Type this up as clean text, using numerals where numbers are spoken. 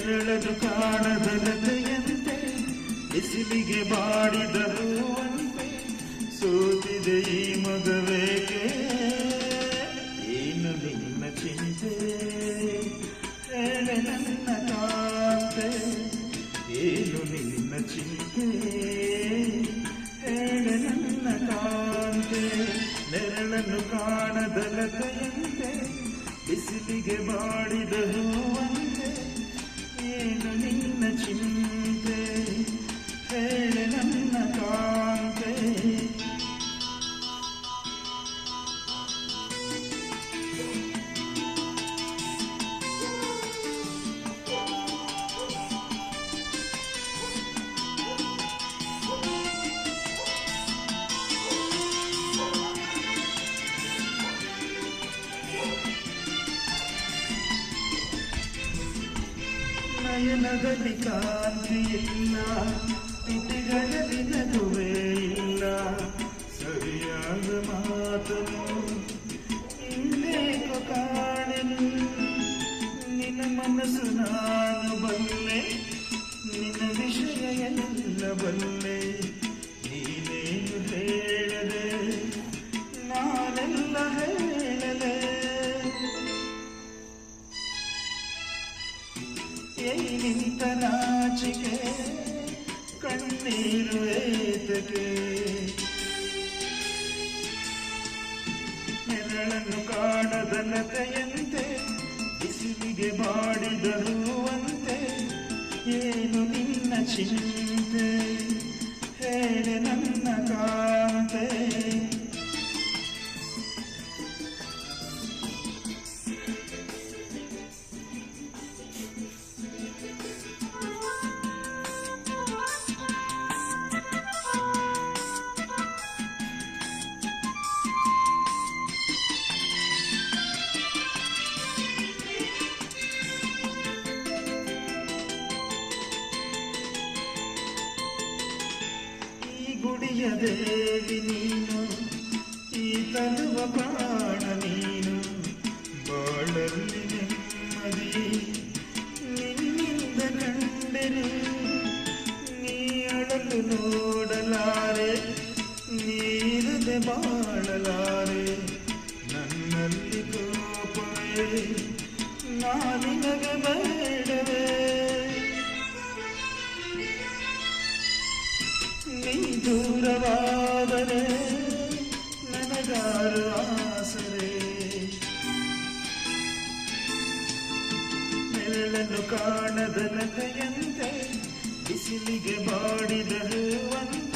ನೆರಳದು ಕಾಣದಲತೆಯಂತೆ ಬಿಸಿಲಿಗೆ ಬಾಡಿದರು ಅಂತೆ ಸೋತಿದೆ ಈ ಮಗವೇಕೆ ಏನು ನಿನ್ನ ಚಿಂತೆ ಹೇಳೆ ನನ್ನ ಕಾಂತೆ ಏನು ನಿನ್ನ ಚಿಂತೆ ಹೇಳೆ ನನ್ನ ಕಾಂತೆ ನೆರಳನ್ನು ಕಾಣದಲತೆಯಂತೆ ಬಿಸಿಲಿಗೆ ಬಾಡಿದ ಹೂವಂತೆ ಏನು ನಿನ್ನ ಚಿಂತೆ ಹೇಳೆ ನನ್ನ ಕಾಂತೆ ನಯನದಲ್ಲಿ ಕಾಂತಿ ಇಲ್ಲ ತುಟಿಗಳಲ್ಲಿ ನಗುವೇ ಇಲ್ಲ ಸರಿಯಾದ ಮಾತನು ಇನ್ನೇಕೋ ಕಾಣೆನು ನಿನ್ನ ಮನಸ್ಸು ನಾನು ಬಲ್ಲೆ ನಿನ್ನ ವಿಷಯ ಎಲ್ಲ ಬಲ್ಲೆ ನೀನೇನು ಹೇಳದೆ ನಾನೆಲ್ಲ ಹೇಳಲೆ ನಿಂತ ನಾಚಿಕೆ ಕಣ್ಣೀರು ಏತಕ್ಕೆ ನೆರಳನ್ನು ಕಾಣದಲತೆಯಂತೆ ಬಿಸಿಲಿಗೆ ಬಾಡಿದರುವಂತೆ ಏನು ನಿನ್ನ ಚಿಂತೆ ಹೇಳೆ ನನ್ನ ಕಾಂತೆ ಗುಡಿಯ ದೇವಿ ನೀನು ಈ ತರುವ ಪ್ರಾಣ ನೀನು ಬಾಳಲ್ಲಿ ನೆಮ್ಮದಿ ನಿನ್ನಿಂದ ಕಂಡೆನು ನೀ ಅಳಲು ನೋಡಲಾರೆ ನೀರದೆ ಬಾಳಲಾರೆ ನನ್ನಲ್ಲಿ ಕೋಪವೇ ನಾನಿನಗೆ ಬೇಡವೇ ನೀ ದೂರವಾದರೆ ನನಗಾರು ಆಸರೆ ನೆರಳನ್ನು ಕಾಣದಲತೆಯಂತೆ ಬಿಸಿಲಿಗೆ ಬಾಡಿದ ಹೂವಂತೆ